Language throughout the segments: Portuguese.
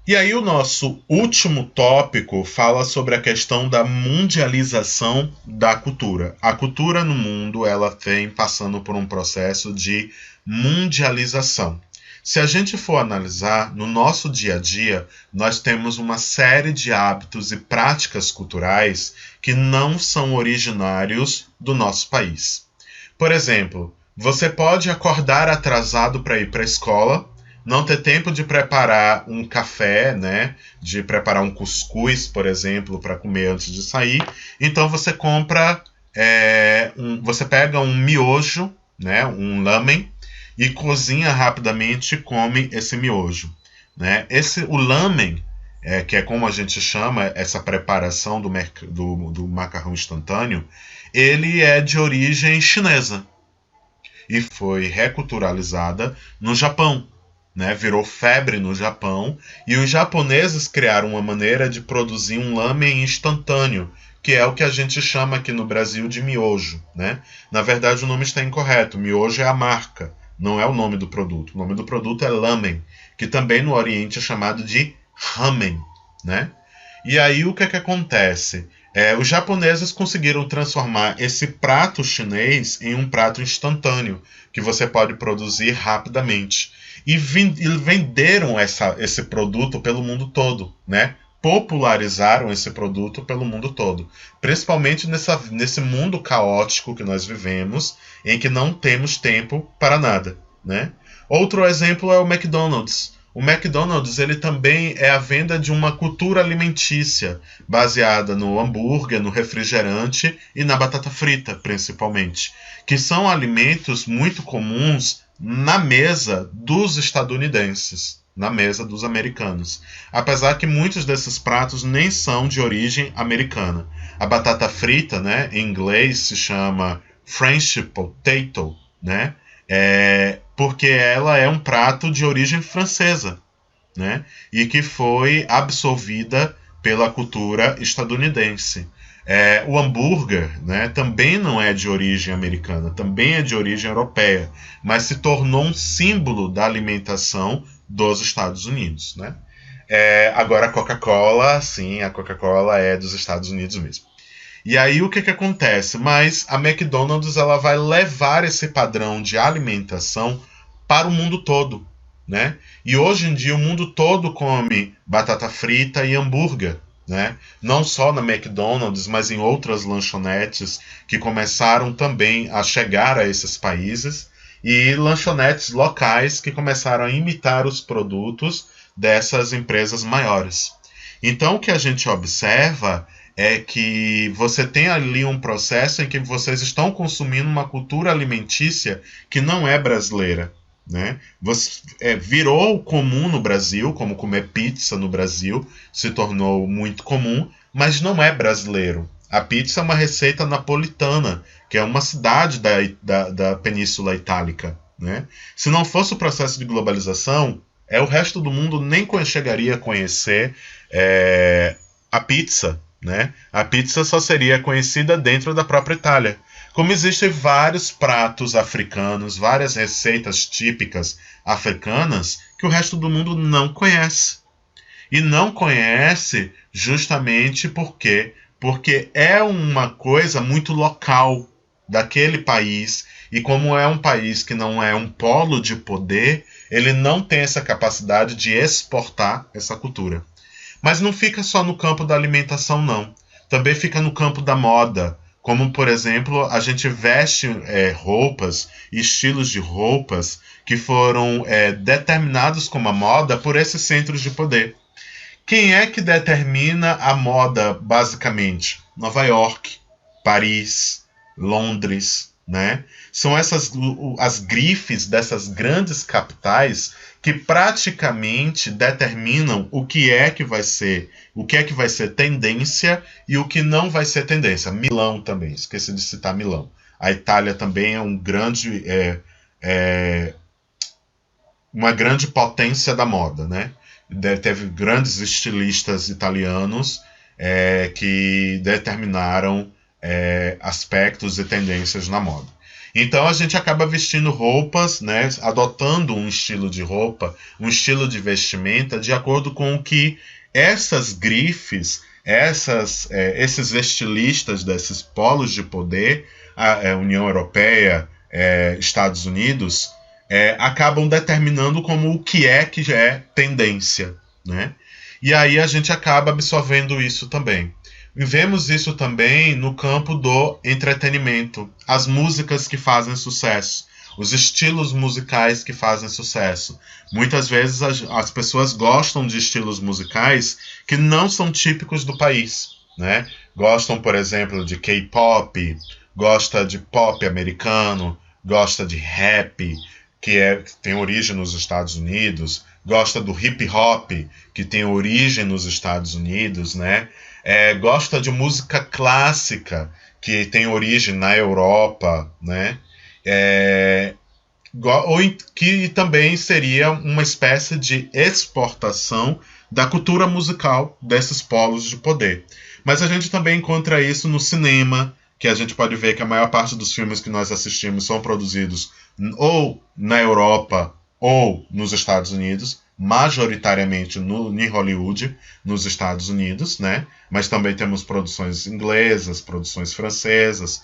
E aí o nosso último tópico fala sobre a questão da mundialização da cultura. A cultura no mundo, ela vem passando por um processo de mundialização. Se a gente for analisar, no nosso dia a dia, nós temos uma série de hábitos e práticas culturais que não são originários do nosso país. Por exemplo, você pode acordar atrasado para ir para a escola, não ter tempo de preparar um café, né? De preparar um cuscuz, por exemplo, para comer antes de sair. Então você compra, você pega um miojo, né? Um lamen, e cozinha rapidamente e come esse miojo, né? O lamen, que é como a gente chama essa preparação do macarrão instantâneo, ele é de origem chinesa e foi reculturalizada no Japão. Né, virou febre no Japão, e os japoneses criaram uma maneira de produzir um lamen instantâneo, que é o que a gente chama aqui no Brasil de miojo. Né? Na verdade, o nome está incorreto. Miojo é a marca, não é o nome do produto. O nome do produto é lamen, que também no Oriente é chamado de ramen. Né? E aí o que é que acontece? Os japoneses conseguiram transformar esse prato chinês em um prato instantâneo, que você pode produzir rapidamente. E venderam esse produto pelo mundo todo, né? Popularizaram esse produto pelo mundo todo. Principalmente nesse mundo caótico que nós vivemos, em que não temos tempo para nada, né? Outro exemplo é o McDonald's. O McDonald's ele também é a venda de uma cultura alimentícia, baseada no hambúrguer, no refrigerante e na batata frita, principalmente, que são alimentos muito comuns na mesa dos estadunidenses, na mesa dos americanos. Apesar que muitos desses pratos nem são de origem americana. A batata frita, né, em inglês se chama French potato, né, porque ela é um prato de origem francesa, né, e que foi absorvida pela cultura estadunidense. O hambúrguer, né, também não é de origem americana, também é de origem europeia, mas se tornou um símbolo da alimentação dos Estados Unidos. Né? Agora a Coca-Cola, sim, a Coca-Cola é dos Estados Unidos mesmo. E aí o que acontece? Mas a McDonald's ela vai levar esse padrão de alimentação para o mundo todo. Né? E hoje em dia o mundo todo come batata frita e hambúrguer. Né? Não só na McDonald's, mas em outras lanchonetes que começaram também a chegar a esses países, e lanchonetes locais que começaram a imitar os produtos dessas empresas maiores. Então o que a gente observa é que você tem ali um processo em que vocês estão consumindo uma cultura alimentícia que não é brasileira. Né? Virou comum no Brasil, como comer pizza no Brasil, se tornou muito comum, mas não é brasileiro. A pizza é uma receita napolitana, que é uma cidade da Península Itálica. Né? Se não fosse o processo de globalização, o resto do mundo nem chegaria a conhecer a pizza. Né? A pizza só seria conhecida dentro da própria Itália. Como existem vários pratos africanos, várias receitas típicas africanas que o resto do mundo não conhece. E não conhece justamente porque é uma coisa muito local daquele país. E como é um país que não é um polo de poder, ele não tem essa capacidade de exportar essa cultura. Mas não fica só no campo da alimentação, não. Também fica no campo da moda. Como, por exemplo, a gente veste roupas, estilos de roupas que foram determinados como a moda por esses centros de poder. Quem é que determina a moda, basicamente? Nova York, Paris, Londres, né? São as grifes dessas grandes capitais que praticamente determinam o que é que vai ser tendência e o que não vai ser tendência. Milão também, esqueci de citar Milão. A Itália também é uma grande potência da moda, né? Teve grandes estilistas italianos que determinaram aspectos e tendências na moda. Então a gente acaba vestindo roupas, né, adotando um estilo de roupa, um estilo de vestimenta, de acordo com o que essas grifes, esses estilistas desses polos de poder, a União Europeia, Estados Unidos, acabam determinando como o que é tendência, né? E aí a gente acaba absorvendo isso também. E vemos isso também no campo do entretenimento. As músicas que fazem sucesso, os estilos musicais que fazem sucesso. Muitas vezes as pessoas gostam de estilos musicais que não são típicos do país, né? Gostam, por exemplo, de K-pop, gosta de pop americano, gosta de rap, que tem origem nos Estados Unidos, gosta do hip hop, que tem origem nos Estados Unidos, né? Gosta de música clássica, que tem origem na Europa, né? Que também seria uma espécie de exportação da cultura musical desses polos de poder. Mas a gente também encontra isso no cinema, que a gente pode ver que a maior parte dos filmes que nós assistimos são produzidos ou na Europa ou nos Estados Unidos, majoritariamente em Hollywood, nos Estados Unidos, né? Mas também temos produções inglesas, produções francesas,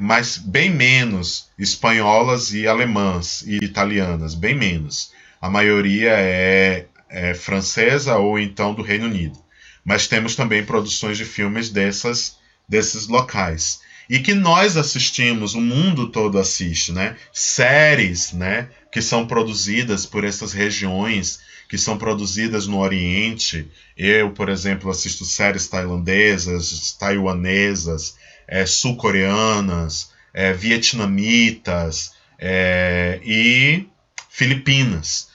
mas bem menos espanholas e alemãs e italianas, bem menos. A maioria é francesa ou então do Reino Unido. Mas temos também produções de filmes desses locais. E que nós assistimos, o mundo todo assiste, né? Séries, né? Que são produzidas por essas regiões, que são produzidas no Oriente. Eu, por exemplo, assisto séries tailandesas, taiwanesas, sul-coreanas, vietnamitas e filipinas,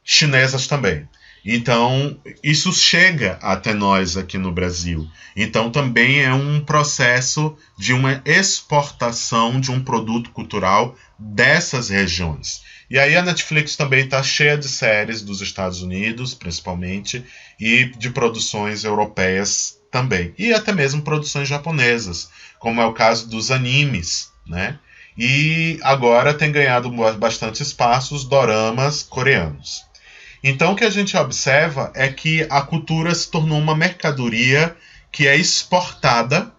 chinesas também. Então, isso chega até nós aqui no Brasil. Então, também é um processo de uma exportação de um produto cultural dessas regiões. E aí a Netflix também está cheia de séries dos Estados Unidos, principalmente, e de produções europeias também. E até mesmo produções japonesas, como é o caso dos animes, né? E agora tem ganhado bastante espaço os doramas coreanos. Então, o que a gente observa é que a cultura se tornou uma mercadoria que é exportada,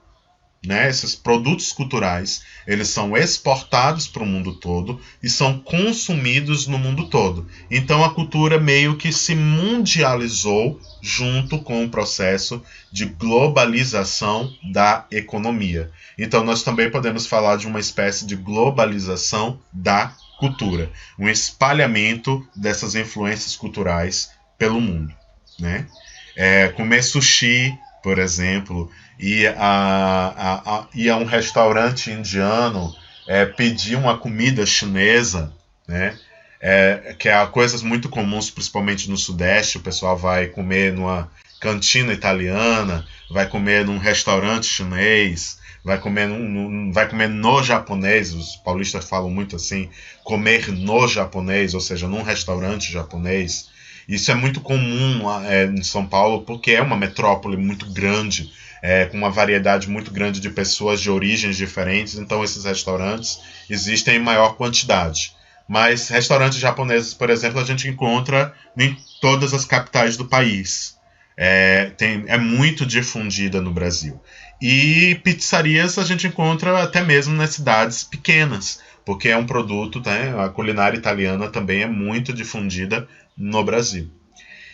né? Esses produtos culturais, eles são exportados para o mundo todo e são consumidos no mundo todo. Então, a cultura meio que se mundializou junto com o processo de globalização da economia. Então, nós também podemos falar de uma espécie de globalização da cultura, um espalhamento dessas influências culturais pelo mundo, né? Comer sushi, por exemplo, ir a um restaurante indiano, pedir uma comida chinesa, né? Que é coisas muito comuns, principalmente no Sudeste. O pessoal vai comer numa cantina italiana, vai comer num restaurante chinês, vai comer no japonês. Os paulistas falam muito assim, comer no japonês, ou seja, num restaurante japonês. Isso é muito comum em São Paulo, porque é uma metrópole muito grande, com uma variedade muito grande de pessoas de origens diferentes, então esses restaurantes existem em maior quantidade. Mas restaurantes japoneses, por exemplo, a gente encontra em todas as capitais do país. É muito difundida no Brasil. E pizzarias a gente encontra até mesmo nas cidades pequenas, porque é um produto, né? A culinária italiana também é muito difundida no Brasil.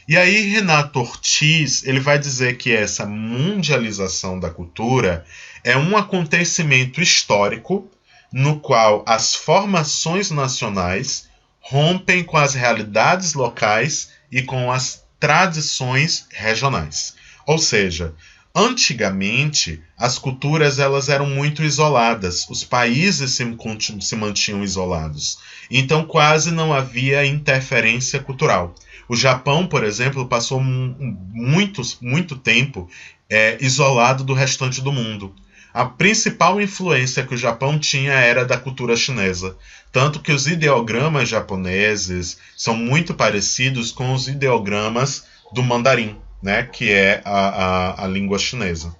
E aí Renato Ortiz, ele vai dizer que essa mundialização da cultura é um acontecimento histórico no qual as formações nacionais rompem com as realidades locais e com as tradições regionais. Ou seja, antigamente as culturas elas eram muito isoladas, os países se mantinham isolados, então quase não havia interferência cultural. O Japão, por exemplo, passou muito tempo isolado do restante do mundo. A principal influência que o Japão tinha era da cultura chinesa, tanto que os ideogramas japoneses são muito parecidos com os ideogramas do mandarim, né, que é a língua chinesa.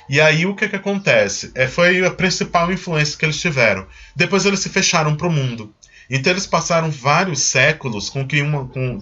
E aí o que acontece? Foi a principal influência que eles tiveram. Depois eles se fecharam para o mundo. Então eles passaram vários séculos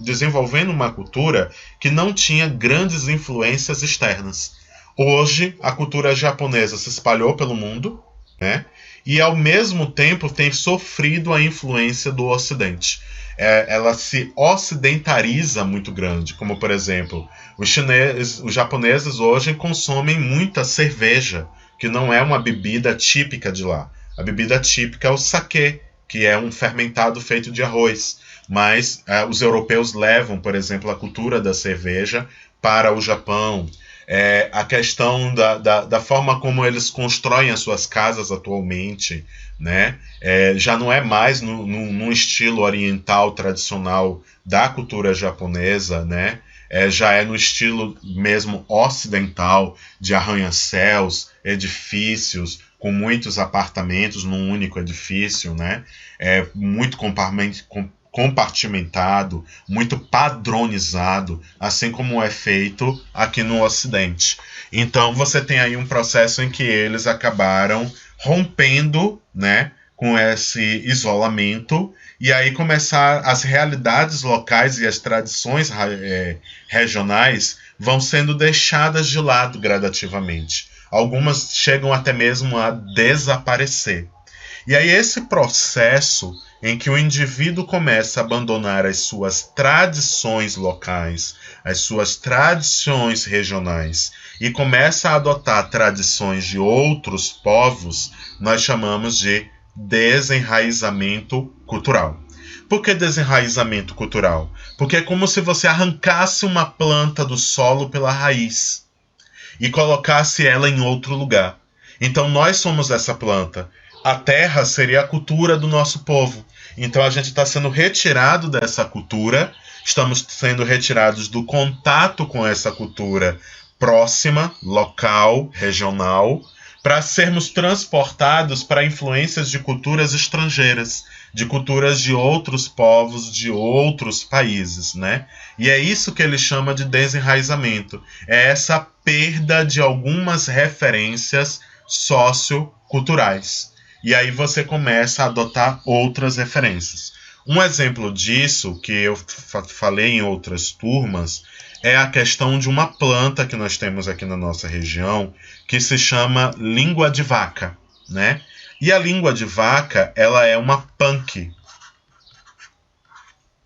desenvolvendo uma cultura que não tinha grandes influências externas. Hoje a cultura japonesa se espalhou pelo mundo, né? E ao mesmo tempo tem sofrido a influência do Ocidente. Ela se ocidentariza muito grande, como por exemplo, os japoneses hoje consomem muita cerveja, que não é uma bebida típica de lá. A bebida típica é o sake, que é um fermentado feito de arroz. Mas os europeus levam, por exemplo, a cultura da cerveja para o Japão. A questão da forma como eles constroem as suas casas atualmente, né? Já não é mais num estilo oriental tradicional da cultura japonesa, né? Já é no estilo mesmo ocidental, de arranha-céus, edifícios, com muitos apartamentos num único edifício, né? Muito compartimentado, muito padronizado, assim como é feito aqui no Ocidente. Então você tem aí um processo em que eles acabaram rompendo, né, com esse isolamento, e aí começar as realidades locais e as tradições regionais vão sendo deixadas de lado gradativamente. Algumas chegam até mesmo a desaparecer. E aí esse processo em que o indivíduo começa a abandonar as suas tradições locais, as suas tradições regionais, e começa a adotar tradições de outros povos, nós chamamos de desenraizamento cultural. Por que desenraizamento cultural? Porque é como se você arrancasse uma planta do solo pela raiz e colocasse ela em outro lugar. Então nós somos essa planta. A terra seria a cultura do nosso povo. Então a gente está sendo retirado dessa cultura, estamos sendo retirados do contato com essa cultura próxima, local, regional, para sermos transportados para influências de culturas estrangeiras, de culturas de outros povos, de outros países, né? E é isso que ele chama de desenraizamento. É essa perda de algumas referências socioculturais. E aí você começa a adotar outras referências. Um exemplo disso, que eu falei em outras turmas, é a questão de uma planta que nós temos aqui na nossa região, que se chama língua de vaca, né? E a língua de vaca, ela é uma punk,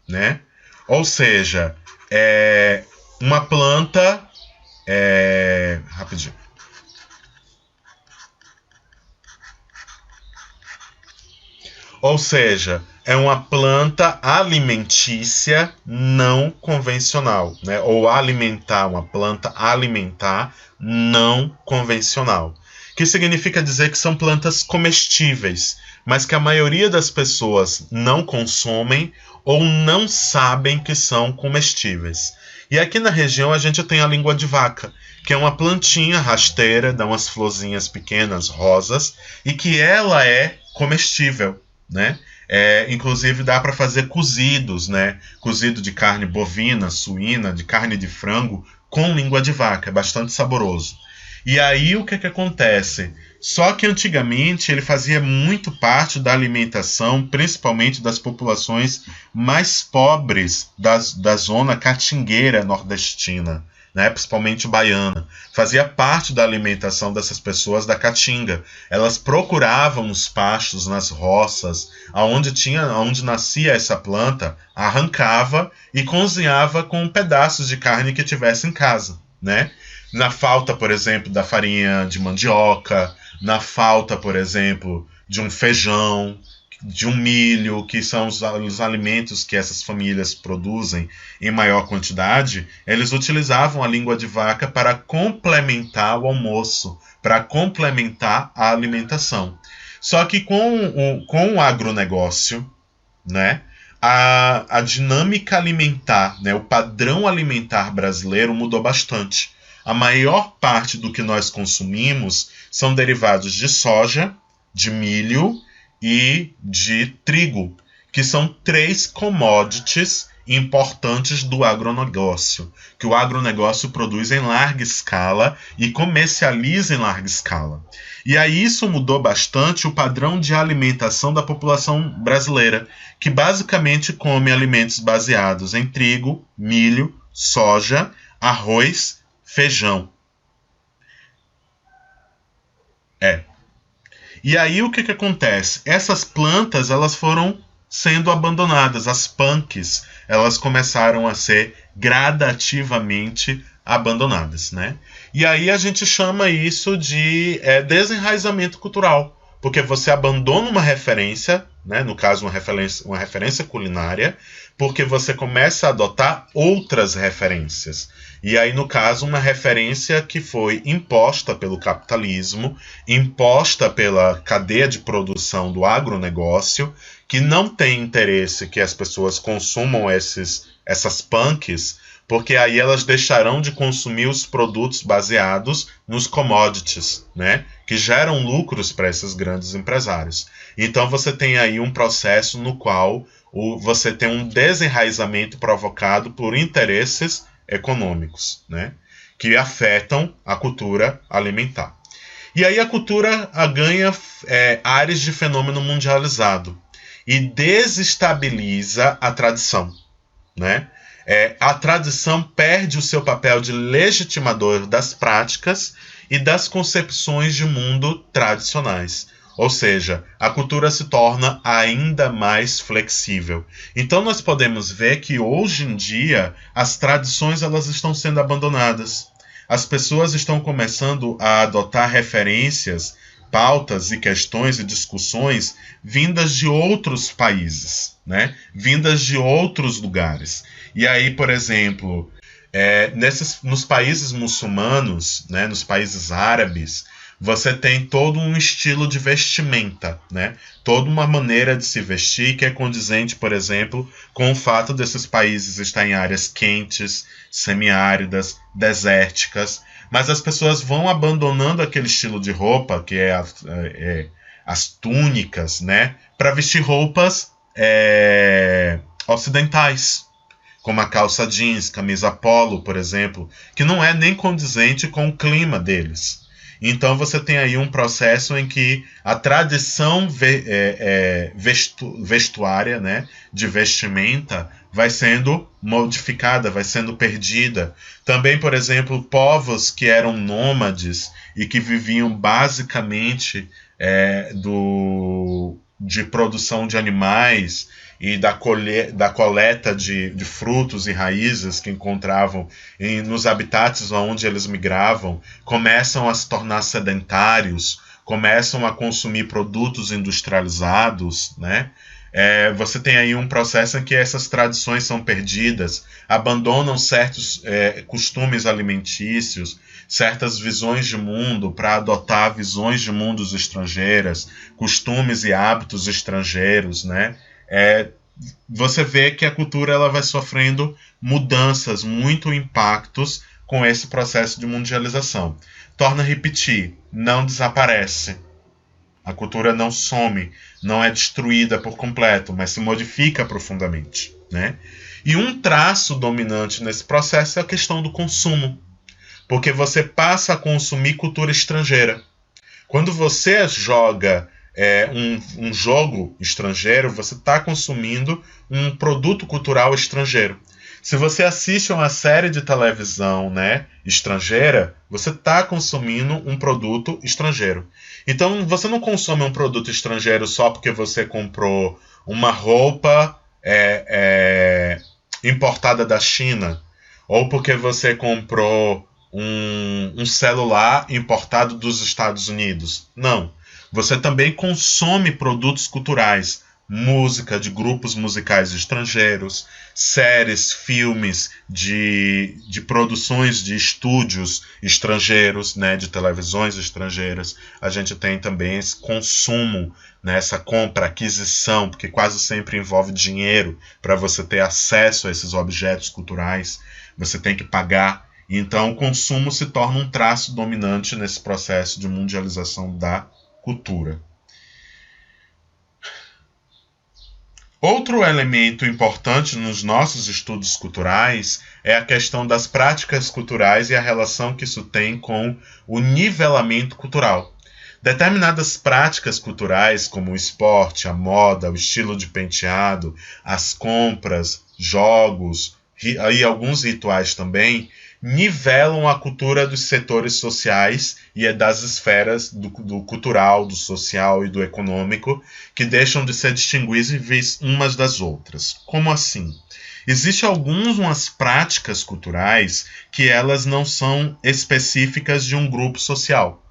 né? Ou seja, é uma planta... rapidinho. Ou seja, é uma planta alimentícia não convencional, né? Ou uma planta alimentar não convencional. Que significa dizer que são plantas comestíveis, mas que a maioria das pessoas não consomem ou não sabem que são comestíveis. E aqui na região a gente tem a língua de vaca, que é uma plantinha rasteira, dá umas florzinhas pequenas, rosas, e que ela é comestível, né? Inclusive dá para fazer cozidos, né? Cozido de carne bovina, suína, de carne de frango com língua de vaca, é bastante saboroso. E aí o que acontece? Só que antigamente ele fazia muito parte da alimentação, principalmente das populações mais pobres da zona catingueira nordestina, né, principalmente baiana. Fazia parte da alimentação dessas pessoas da caatinga. Elas procuravam nos pastos, nas roças, onde nascia essa planta, arrancava e cozinhava com pedaços de carne que tivesse em casa, né? Na falta, por exemplo, da farinha de mandioca, na falta, por exemplo, de um feijão, de um milho, que são os alimentos que essas famílias produzem em maior quantidade, eles utilizavam a língua de vaca para complementar o almoço, para complementar a alimentação. Só que com o agronegócio, né, a dinâmica alimentar, né, o padrão alimentar brasileiro mudou bastante. A maior parte do que nós consumimos são derivados de soja, de milho e de trigo, que são 3 commodities importantes do agronegócio, que o agronegócio produz em larga escala e comercializa em larga escala. E aí isso mudou bastante o padrão de alimentação da população brasileira, que basicamente come alimentos baseados em trigo, milho, soja, arroz, feijão. E aí o que acontece? Essas plantas elas foram sendo abandonadas, as punks, elas começaram a ser gradativamente abandonadas, né? E aí a gente chama isso de desenraizamento cultural, porque você abandona uma referência, né? No caso uma referência culinária, porque você começa a adotar outras referências. E aí, no caso, uma referência que foi imposta pelo capitalismo, imposta pela cadeia de produção do agronegócio, que não tem interesse que as pessoas consumam essas punks, porque aí elas deixarão de consumir os produtos baseados nos commodities, né, que geram lucros para esses grandes empresários. Então você tem aí um processo no qual você tem um desenraizamento provocado por interesses econômicos, né, que afetam a cultura alimentar. E aí a cultura ganha áreas de fenômeno mundializado e desestabiliza a tradição, né? A tradição perde o seu papel de legitimador das práticas e das concepções de mundo tradicionais. Ou seja, a cultura se torna ainda mais flexível. Então nós podemos ver que hoje em dia as tradições elas estão sendo abandonadas. As pessoas estão começando a adotar referências, pautas e questões e discussões vindas de outros países, né? Vindas de outros lugares. E aí, por exemplo, nos países muçulmanos, né, nos países árabes, você tem todo um estilo de vestimenta, né? Toda uma maneira de se vestir que é condizente, por exemplo, com o fato desses países estarem em áreas quentes, semiáridas, desérticas, mas as pessoas vão abandonando aquele estilo de roupa, que as túnicas, né? Para vestir roupas ocidentais, como a calça jeans, camisa polo, por exemplo, que não é nem condizente com o clima deles. Então você tem aí um processo em que a tradição vestuária, né, de vestimenta, vai sendo modificada, vai sendo perdida. Também, por exemplo, povos que eram nômades e que viviam basicamente de produção de animais e da coleta de frutos e raízes que encontravam nos habitats onde eles migravam, começam a se tornar sedentários, começam a consumir produtos industrializados, né? Você tem aí um processo em que essas tradições são perdidas, abandonam certos costumes alimentícios, certas visões de mundo para adotar visões de mundos estrangeiras, costumes e hábitos estrangeiros, né? Você vê que a cultura ela vai sofrendo mudanças, muito impactos com esse processo de mundialização. Torna a repetir, não desaparece. A cultura não some, não é destruída por completo, mas se modifica profundamente, né? E um traço dominante nesse processo é a questão do consumo, porque você passa a consumir cultura estrangeira. Quando você joga um jogo estrangeiro, você está consumindo um produto cultural estrangeiro. Se você assiste a uma série de televisão, né, estrangeira, você está consumindo um produto estrangeiro. Então, você não consome um produto estrangeiro só porque você comprou uma roupa importada da China, ou porque você comprou um celular importado dos Estados Unidos. Não. Você também consome produtos culturais, música de grupos musicais estrangeiros, séries, filmes de produções de estúdios estrangeiros, né, de televisões estrangeiras. A gente tem também esse consumo, né, essa compra, aquisição, porque quase sempre envolve dinheiro para você ter acesso a esses objetos culturais. Você tem que pagar. Então o consumo se torna um traço dominante nesse processo de mundialização da cultura. Outro elemento importante nos nossos estudos culturais é a questão das práticas culturais e a relação que isso tem com o nivelamento cultural. Determinadas práticas culturais, como o esporte, a moda, o estilo de penteado, as compras, jogos e alguns rituais também, nivelam a cultura dos setores sociais e das esferas do cultural, do social e do econômico, que deixam de ser distinguíveis umas das outras. Como assim? Existem algumas práticas culturais que elas não são específicas de um grupo social.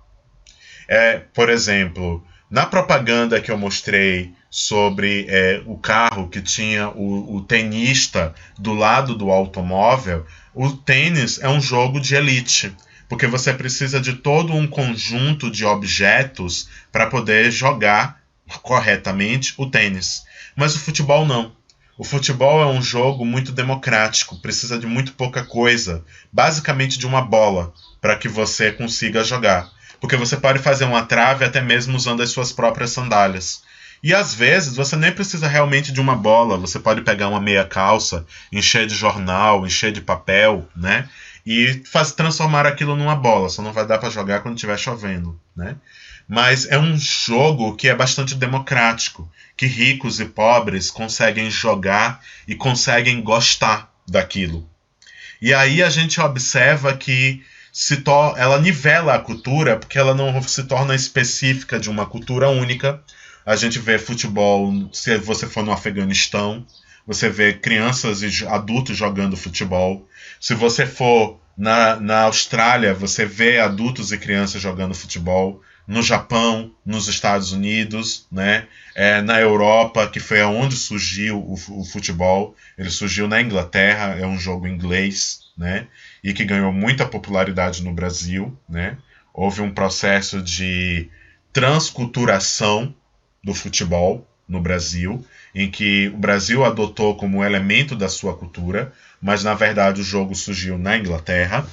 Por exemplo, na propaganda que eu mostrei sobre o carro que tinha o tenista do lado do automóvel, o tênis é um jogo de elite, porque você precisa de todo um conjunto de objetos para poder jogar corretamente o tênis. Mas o futebol não. O futebol é um jogo muito democrático, precisa de muito pouca coisa, basicamente de uma bola, para que você consiga jogar. Porque você pode fazer uma trave até mesmo usando as suas próprias sandálias. E às vezes você nem precisa realmente de uma bola, você pode pegar uma meia calça, encher de jornal, encher de papel, né? E transformar aquilo numa bola, só não vai dar para jogar quando estiver chovendo, né? Mas é um jogo que é bastante democrático, que ricos e pobres conseguem jogar e conseguem gostar daquilo. E aí a gente observa que ela nivela a cultura, porque ela não se torna específica de uma cultura única. A gente vê futebol, se você for no Afeganistão, você vê crianças e adultos jogando futebol. Se você for na Austrália, você vê adultos e crianças jogando futebol. No Japão, nos Estados Unidos, né? Na Europa, que foi onde surgiu o futebol. Ele surgiu na Inglaterra, é um jogo inglês, né? E que ganhou muita popularidade no Brasil, né? Houve um processo de transculturação do futebol no Brasil, em que o Brasil adotou como elemento da sua cultura, mas na verdade o jogo surgiu na Inglaterra,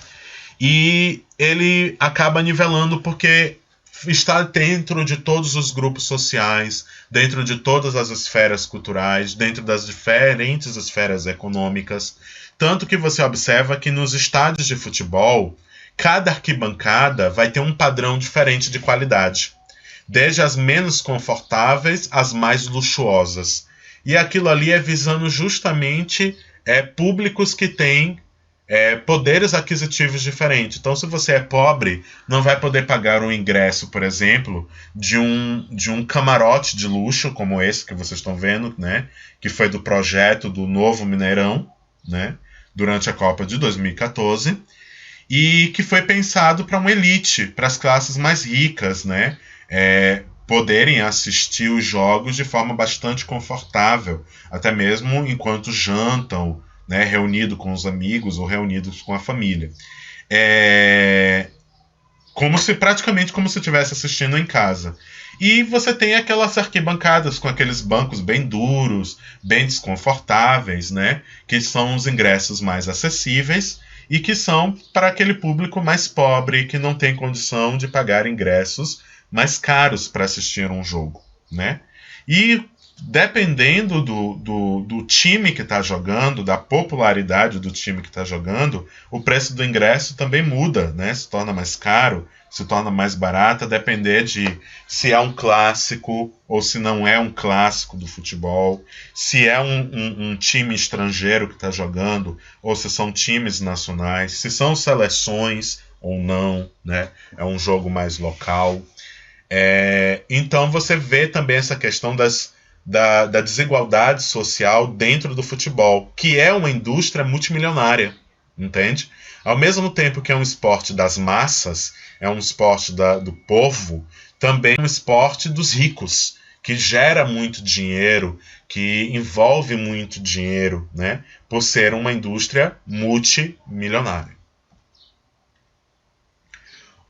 e ele acaba nivelando porque está dentro de todos os grupos sociais, dentro de todas as esferas culturais, dentro das diferentes esferas econômicas, tanto que você observa que nos estádios de futebol, cada arquibancada vai ter um padrão diferente de qualidade, desde as menos confortáveis às mais luxuosas. E aquilo ali é visando justamente públicos que têm poderes aquisitivos diferentes. Então, se você é pobre, não vai poder pagar um ingresso, por exemplo, de um camarote de luxo, como esse que vocês estão vendo, né? Que foi do projeto do Novo Mineirão, né? Durante a Copa de 2014, e que foi pensado para uma elite, para as classes mais ricas, né? Poderem assistir os jogos de forma bastante confortável, até mesmo enquanto jantam, né, reunido com os amigos ou reunidos com a família. Praticamente como se estivesse assistindo em casa. E você tem aquelas arquibancadas com aqueles bancos bem duros, bem desconfortáveis, né, que são os ingressos mais acessíveis e que são para aquele público mais pobre que não tem condição de pagar ingressos mais caros para assistir um jogo, né? E dependendo do time que está jogando, da popularidade do time que está jogando, o preço do ingresso também muda, né? Se torna mais caro, se torna mais barato, a depender de se é um clássico ou se não é um clássico do futebol, se é um time estrangeiro que está jogando ou se são times nacionais, se são seleções ou não, né? É um jogo mais local. Então você vê também essa questão da desigualdade social dentro do futebol, que é uma indústria multimilionária, entende? Ao mesmo tempo que é um esporte das massas, é um esporte do povo, também é um esporte dos ricos, que gera muito dinheiro, que envolve muito dinheiro, né? Por ser uma indústria multimilionária.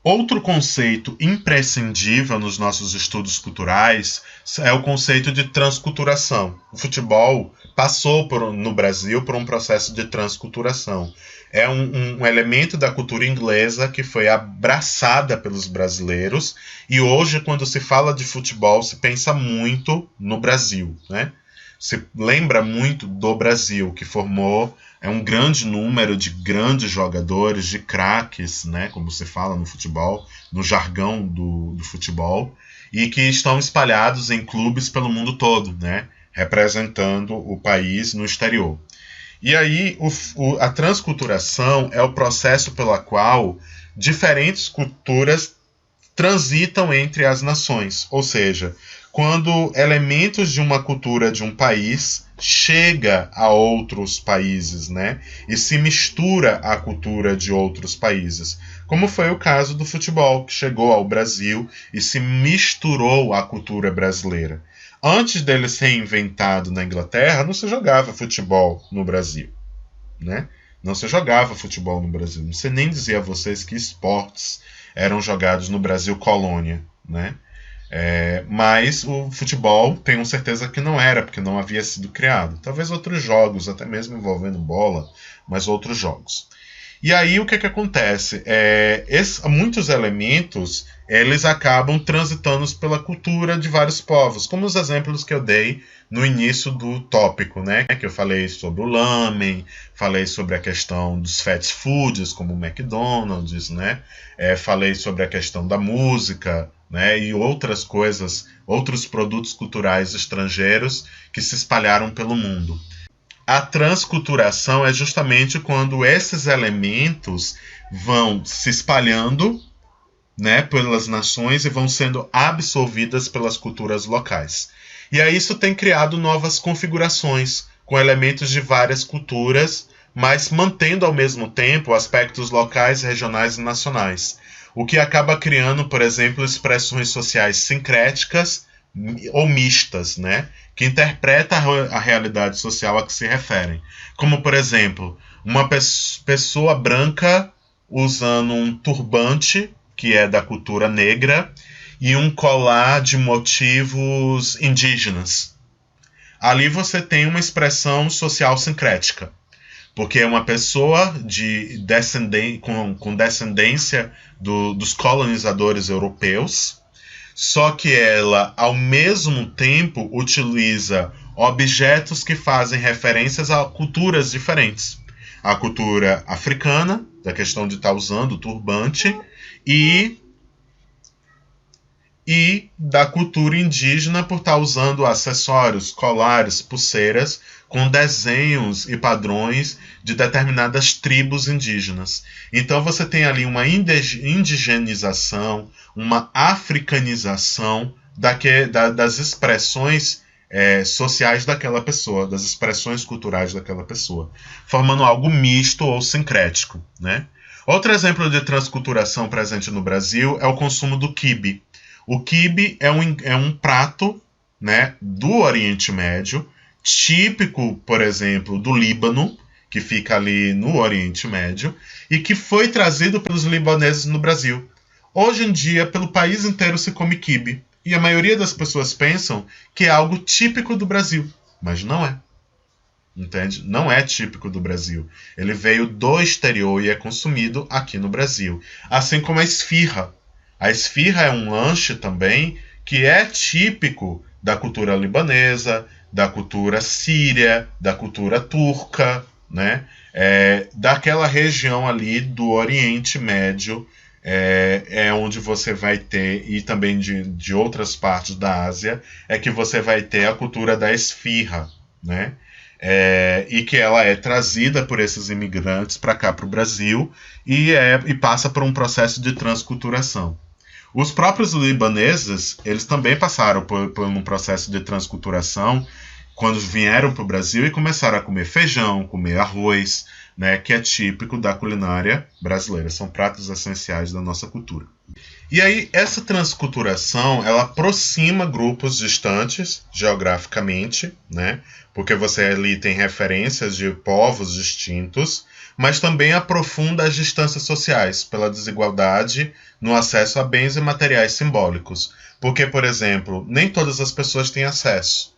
Outro conceito imprescindível nos nossos estudos culturais é o conceito de transculturação. O futebol passou no Brasil por um processo de transculturação. É um elemento da cultura inglesa que foi abraçada pelos brasileiros e hoje, quando se fala de futebol, se pensa muito no Brasil, né? se lembra muito do Brasil, que formou um grande número de grandes jogadores, de craques, né, como se fala no futebol, no jargão do futebol, e que estão espalhados em clubes pelo mundo todo, né, representando o país no exterior. E aí a transculturação é o processo pela qual diferentes culturas transitam entre as nações, ou seja, quando elementos de uma cultura de um país chega a outros países, né, e se mistura à cultura de outros países, como foi o caso do futebol, que chegou ao Brasil e se misturou à cultura brasileira. Antes dele ser inventado na Inglaterra, não se jogava futebol no Brasil, né? Não se jogava futebol no Brasil. Não sei nem dizer a vocês que esportes eram jogados no Brasil colônia, né? Mas o futebol tenho certeza que não era, porque não havia sido criado. Talvez outros jogos, até mesmo envolvendo bola, mas outros jogos. E aí o que acontece? Muitos elementos eles acabam transitando pela cultura de vários povos, como os exemplos que eu dei no início do tópico, né? Que eu falei sobre o lamen, falei sobre a questão dos fast foods, como o McDonald's, né? Falei sobre a questão da música, né? E outras coisas, outros produtos culturais estrangeiros que se espalharam pelo mundo. A transculturação é justamente quando esses elementos vão se espalhando, né, pelas nações e vão sendo absorvidas pelas culturas locais. E aí isso tem criado novas configurações com elementos de várias culturas, mas mantendo ao mesmo tempo aspectos locais, regionais e nacionais. O que acaba criando, por exemplo, expressões sociais sincréticas ou mistas, né, que interpreta a realidade social a que se referem. Como, por exemplo, uma pessoa branca usando um turbante, que é da cultura negra, e um colar de motivos indígenas. Ali você tem uma expressão social sincrética, porque é uma pessoa com descendência dos colonizadores europeus, só que ela, ao mesmo tempo, utiliza objetos que fazem referências a culturas diferentes. A cultura africana, da questão de estar usando o turbante, e da cultura indígena por estar usando acessórios, colares, pulseiras com desenhos e padrões de determinadas tribos indígenas. Então você tem ali uma indigenização, uma africanização das expressões sociais daquela pessoa, das expressões culturais daquela pessoa, formando algo misto ou sincrético, né? Outro exemplo de transculturação presente no Brasil é o consumo do quibe. O quibe é um prato, né, do Oriente Médio, típico, por exemplo, do Líbano, que fica ali no Oriente Médio, e que foi trazido pelos libaneses no Brasil. Hoje em dia, pelo país inteiro se come quibe, e a maioria das pessoas pensam que é algo típico do Brasil, mas não é. Entende? Não é típico do Brasil. Ele veio do exterior e é consumido aqui no Brasil. Assim como a esfirra. A esfirra é um lanche também que é típico da cultura libanesa, da cultura síria, da cultura turca, né? Daquela região ali do Oriente Médio, onde você vai ter, e também de outras partes da Ásia, que você vai ter a cultura da esfirra, né? E que ela é trazida por esses imigrantes para cá, para o Brasil, e passa por um processo de transculturação. Os próprios libaneses, eles também passaram por um processo de transculturação quando vieram para o Brasil e começaram a comer feijão, comer arroz, né, que é típico da culinária brasileira. São pratos essenciais da nossa cultura. E aí, essa transculturação, ela aproxima grupos distantes geograficamente, né, porque você ali tem referências de povos distintos, mas também aprofunda as distâncias sociais pela desigualdade no acesso a bens e materiais simbólicos. Porque, por exemplo, nem todas as pessoas têm acesso.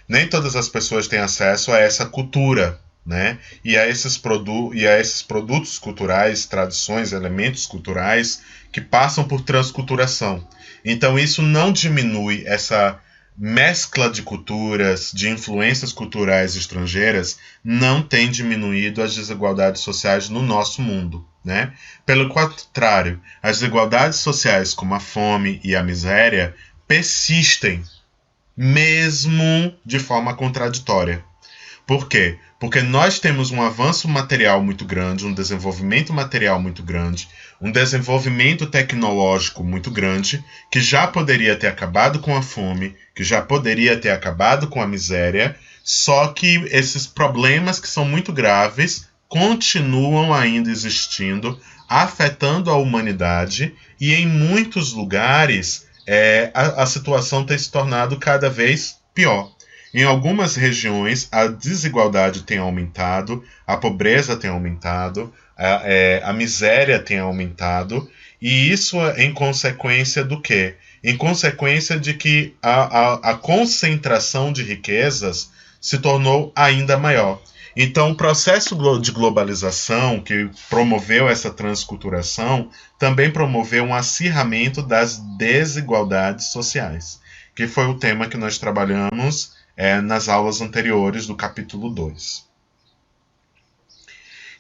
Nem todas as pessoas têm acesso a essa cultura, né? E a esses produtos culturais, tradições, elementos culturais que passam por transculturação. Então isso não diminui mescla de culturas, de influências culturais estrangeiras, não tem diminuído as desigualdades sociais no nosso mundo, né? Pelo contrário, as desigualdades sociais como a fome e a miséria persistem, mesmo de forma contraditória. Por quê? Porque nós temos um avanço material muito grande, um desenvolvimento material muito grande, um desenvolvimento tecnológico muito grande, que já poderia ter acabado com a fome, que já poderia ter acabado com a miséria, só que esses problemas que são muito graves continuam ainda existindo, afetando a humanidade, e em muitos lugares a situação tem se tornado cada vez pior. Em algumas regiões, a desigualdade tem aumentado, a pobreza tem aumentado, a miséria tem aumentado, e isso em consequência do quê? Em consequência de que a concentração de riquezas se tornou ainda maior. Então, o processo de globalização que promoveu essa transculturação também promoveu um acirramento das desigualdades sociais, que foi o tema que nós trabalhamos nas aulas anteriores do capítulo 2.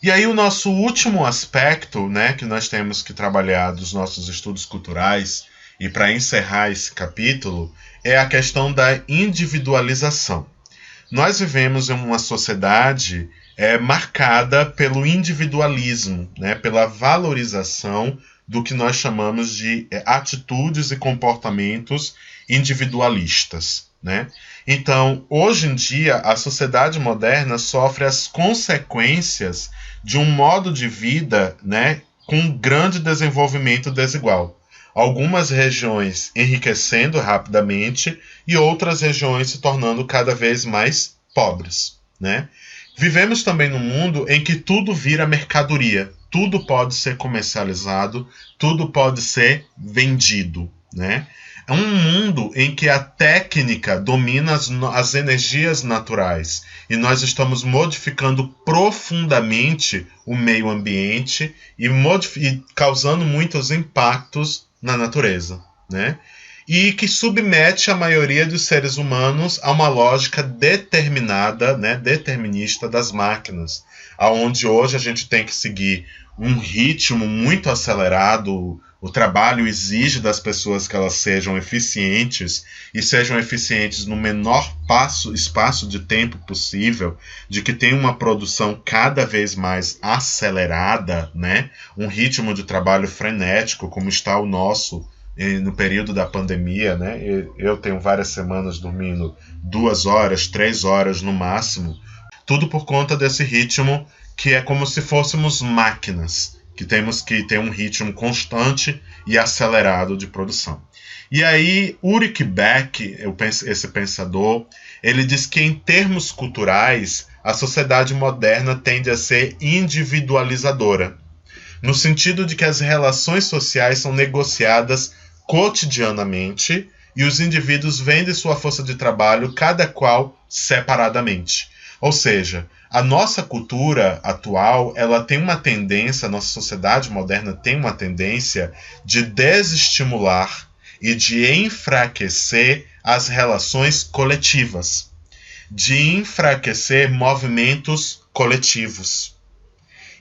E aí o nosso último aspecto, né, que nós temos que trabalhar dos nossos estudos culturais, e para encerrar esse capítulo, é a questão da individualização. Nós vivemos em uma sociedade marcada pelo individualismo, né, pela valorização do que nós chamamos de atitudes e comportamentos individualistas, né? Então, hoje em dia, a sociedade moderna sofre as consequências de um modo de vida, né, com grande desenvolvimento desigual. Algumas regiões enriquecendo rapidamente e outras regiões se tornando cada vez mais pobres, né? Vivemos também num mundo em que tudo vira mercadoria, tudo pode ser comercializado, tudo pode ser vendido, né? É um mundo em que a técnica domina as energias naturais e nós estamos modificando profundamente o meio ambiente e causando muitos impactos na natureza, né? E que submete a maioria dos seres humanos a uma lógica determinada, né, determinista das máquinas, aonde hoje a gente tem que seguir um ritmo muito acelerado. O trabalho exige das pessoas que elas sejam eficientes e sejam eficientes no menor espaço de tempo possível, de que tenham uma produção cada vez mais acelerada, né? Um ritmo de trabalho frenético, como está o nosso no período da pandemia, né? Eu tenho várias semanas dormindo 2 horas, 3 horas no máximo, tudo por conta desse ritmo que é como se fôssemos máquinas, que temos que ter um ritmo constante e acelerado de produção. E aí, Ulrich Beck, esse pensador, ele diz que em termos culturais, a sociedade moderna tende a ser individualizadora, no sentido de que as relações sociais são negociadas cotidianamente e os indivíduos vendem sua força de trabalho, cada qual separadamente. Ou seja, a nossa cultura atual, ela tem uma tendência, a nossa sociedade moderna tem uma tendência de desestimular e de enfraquecer as relações coletivas, de enfraquecer movimentos coletivos.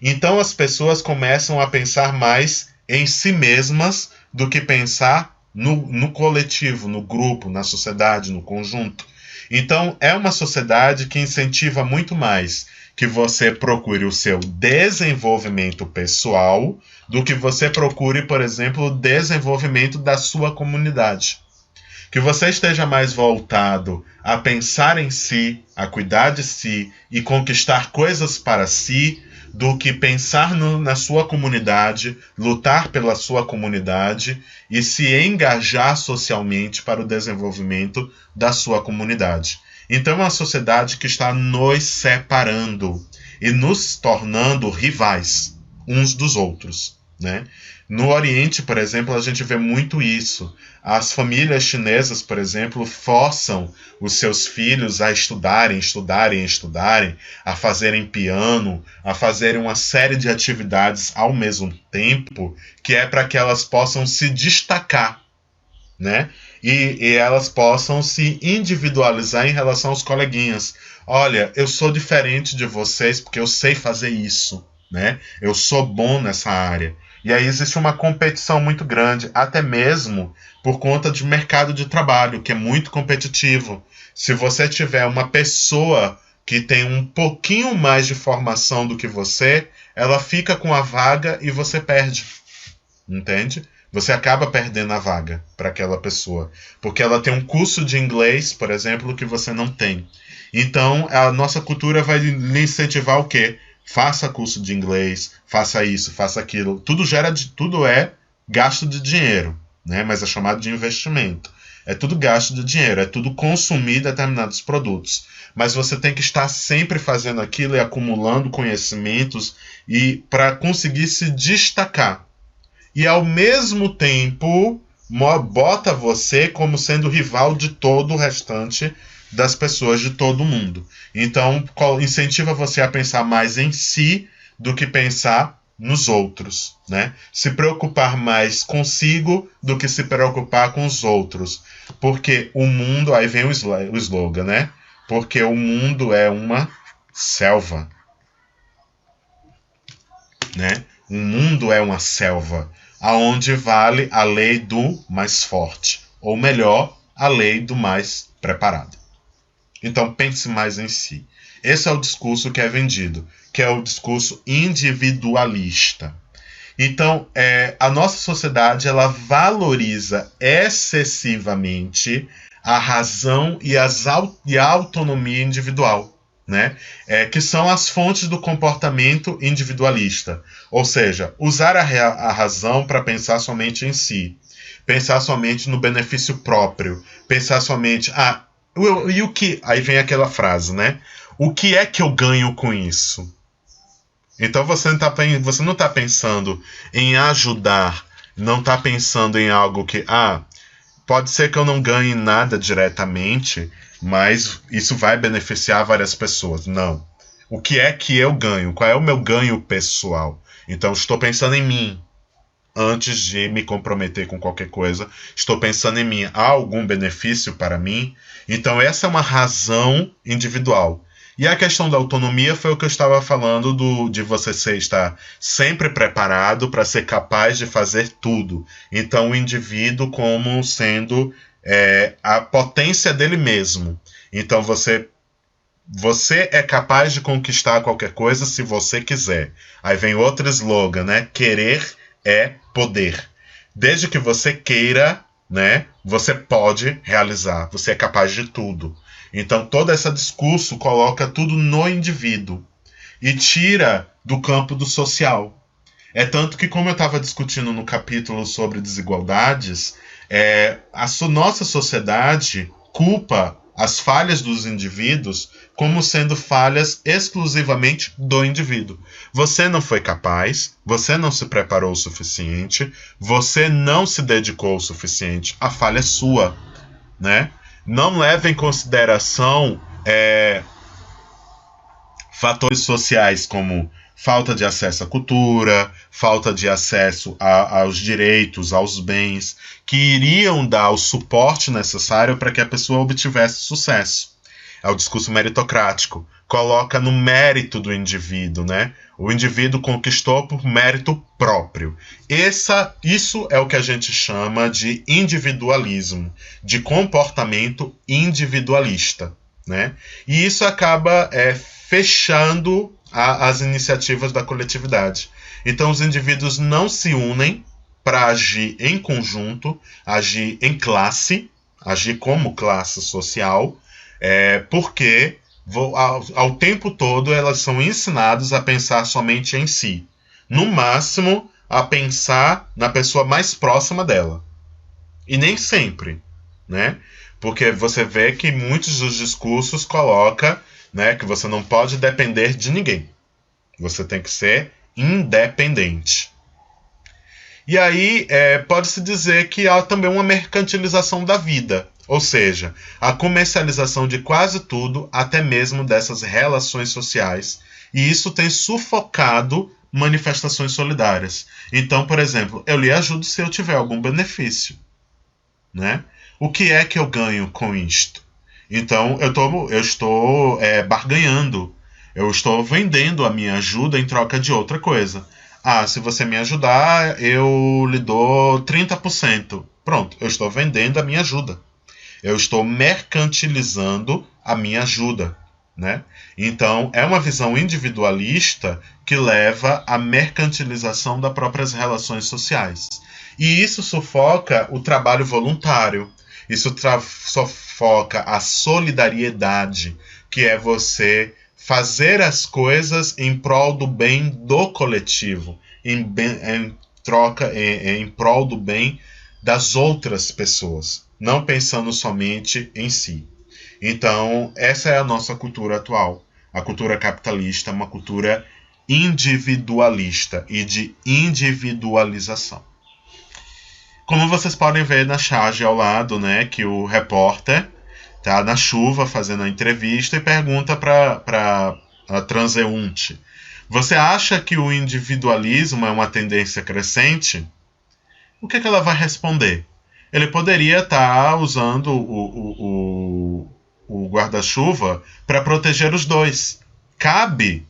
Então as pessoas começam a pensar mais em si mesmas do que pensar no coletivo, no grupo, na sociedade, no conjunto. Então, é uma sociedade que incentiva muito mais que você procure o seu desenvolvimento pessoal do que você procure, por exemplo, o desenvolvimento da sua comunidade. Que você esteja mais voltado a pensar em si, a cuidar de si e conquistar coisas para si, do que pensar na sua comunidade, lutar pela sua comunidade e se engajar socialmente para o desenvolvimento da sua comunidade. Então é uma sociedade que está nos separando e nos tornando rivais uns dos outros, né? No Oriente, por exemplo, a gente vê muito isso. As famílias chinesas, por exemplo, forçam os seus filhos a estudarem, a fazerem piano, a fazerem uma série de atividades ao mesmo tempo, que é para que elas possam se destacar, né? e elas possam se individualizar em relação aos coleguinhas. Olha, eu sou diferente de vocês porque eu sei fazer isso, né? Eu sou bom nessa área. E aí existe uma competição muito grande, até mesmo por conta de mercado de trabalho, que é muito competitivo. Se você tiver uma pessoa que tem um pouquinho mais de formação do que você, ela fica com a vaga e você perde. Entende? Você acaba perdendo a vaga para aquela pessoa. Porque ela tem um curso de inglês, por exemplo, que você não tem. Então, a nossa cultura vai lhe incentivar o quê? Faça curso de inglês, faça isso, faça aquilo. Tudo é gasto de dinheiro, né? Mas é chamado de investimento. É tudo gasto de dinheiro, é tudo consumir determinados produtos. Mas você tem que estar sempre fazendo aquilo e acumulando conhecimentos e para conseguir se destacar. E ao mesmo tempo bota você como sendo rival de todo o restante das pessoas de todo mundo. Então incentiva você a pensar mais em si do que pensar nos outros, né? Se preocupar mais consigo do que se preocupar com os outros. Porque o mundo, aí vem o slogan, né? Porque o mundo é uma selva, né? O mundo é uma selva, aonde vale a lei do mais forte, ou melhor, a lei do mais preparado. Então pense mais em si. Esse é o discurso que é vendido, que é o discurso individualista. Então, a nossa sociedade ela valoriza excessivamente a razão e a autonomia individual, né? Que são as fontes do comportamento individualista. Ou seja, usar a razão para pensar somente em si, pensar somente no benefício próprio, pensar somente... e o que... Aí vem aquela frase, né? O que é que eu ganho com isso? Então você não está pensando em ajudar, não está pensando em algo que... pode ser que eu não ganhe nada diretamente, mas isso vai beneficiar várias pessoas. Não. O que é que eu ganho? Qual é o meu ganho pessoal? Então estou pensando em mim. Antes de me comprometer com qualquer coisa, estou pensando em mim. Há algum benefício para mim? Então essa é uma razão individual. E a questão da autonomia foi o que eu estava falando de você estar sempre preparado para ser capaz de fazer tudo. Então o indivíduo como sendo a potência dele mesmo. Então você é capaz de conquistar qualquer coisa se você quiser. Aí vem outro slogan, né? Querer é poder. Desde que você queira, né? Você pode realizar. Você é capaz de tudo. Então todo esse discurso coloca tudo no indivíduo e tira do campo do social. É tanto que, como eu estava discutindo no capítulo sobre desigualdades, a nossa sociedade culpa as falhas dos indivíduos como sendo falhas exclusivamente do indivíduo. Você não foi capaz, você não se preparou o suficiente, você não se dedicou o suficiente, a falha é sua, né? Não leva em consideração fatores sociais como falta de acesso à cultura, falta de acesso aos direitos, aos bens, que iriam dar o suporte necessário para que a pessoa obtivesse sucesso. É o discurso meritocrático. Coloca no mérito do indivíduo, né? O indivíduo conquistou por mérito próprio. Isso é o que a gente chama de individualismo, de comportamento individualista, né? E isso acaba fechando as iniciativas da coletividade. Então os indivíduos não se unem para agir em conjunto, agir em classe, agir como classe social, porque ao tempo todo elas são ensinadas a pensar somente em si. No máximo, a pensar na pessoa mais próxima dela. E nem sempre, né? Porque você vê que muitos dos discursos colocam, né, que você não pode depender de ninguém. Você tem que ser independente. E aí pode-se dizer que há também uma mercantilização da vida. Ou seja, a comercialização de quase tudo, até mesmo dessas relações sociais. E isso tem sufocado manifestações solidárias. Então, por exemplo, eu lhe ajudo se eu tiver algum benefício, né? O que é que eu ganho com isto? Então, eu estou barganhando. Eu estou vendendo a minha ajuda em troca de outra coisa. Ah, se você me ajudar, eu lhe dou 30%. Pronto, eu estou vendendo a minha ajuda. Eu estou mercantilizando a minha ajuda, né? Então, é uma visão individualista que leva à mercantilização das próprias relações sociais. E isso sufoca o trabalho voluntário. Isso sufoca a solidariedade, que é você fazer as coisas em prol do bem do coletivo, em prol do bem das outras pessoas, não pensando somente em si. Então, essa é a nossa cultura atual. A cultura capitalista é uma cultura individualista e de individualização. Como vocês podem ver na charge ao lado, né, que o repórter tá na chuva fazendo a entrevista e pergunta para a transeunte: você acha que o individualismo é uma tendência crescente? O que ela vai responder? Ele poderia estar usando o guarda-chuva para proteger os dois. Cabe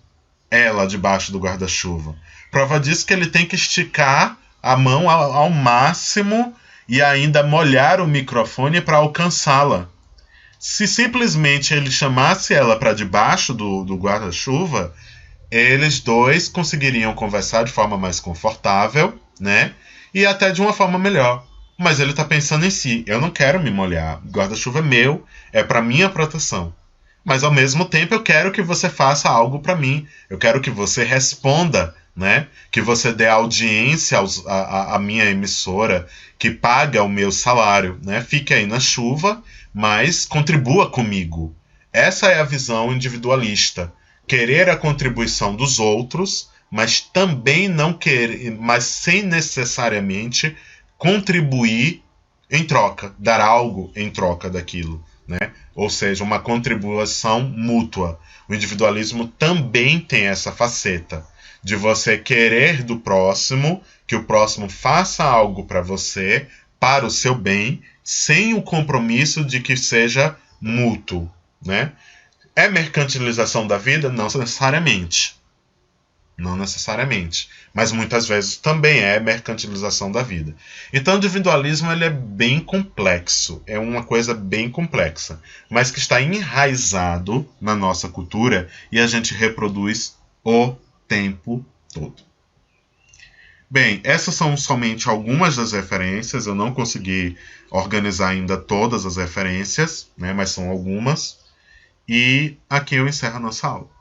ela debaixo do guarda-chuva. Prova disso que ele tem que esticar a mão ao máximo e ainda molhar o microfone para alcançá-la. Se simplesmente ele chamasse ela para debaixo do guarda-chuva, eles dois conseguiriam conversar de forma mais confortável, né? E até de uma forma melhor. Mas ele está pensando em si. Eu não quero me molhar. O guarda-chuva é meu, é para minha proteção. Mas ao mesmo tempo eu quero que você faça algo para mim. Eu quero que você responda, né? Que você dê audiência à minha emissora, que paga o meu salário, né? Fique aí na chuva, mas contribua comigo. Essa é a visão individualista. Querer a contribuição dos outros, mas também não querer, mas sem necessariamente contribuir em troca, dar algo em troca daquilo, né? Ou seja, uma contribuição mútua. O individualismo também tem essa faceta de você querer do próximo, que o próximo faça algo para você, para o seu bem, sem o compromisso de que seja mútuo, né? É mercantilização da vida? Não necessariamente. Não necessariamente. Mas muitas vezes também é mercantilização da vida. Então o individualismo ele é bem complexo. É uma coisa bem complexa. Mas que está enraizado na nossa cultura e a gente reproduz o tempo todo. Bem, essas são somente algumas das referências. Eu não consegui organizar ainda todas as referências, né, mas são algumas. E aqui eu encerro a nossa aula.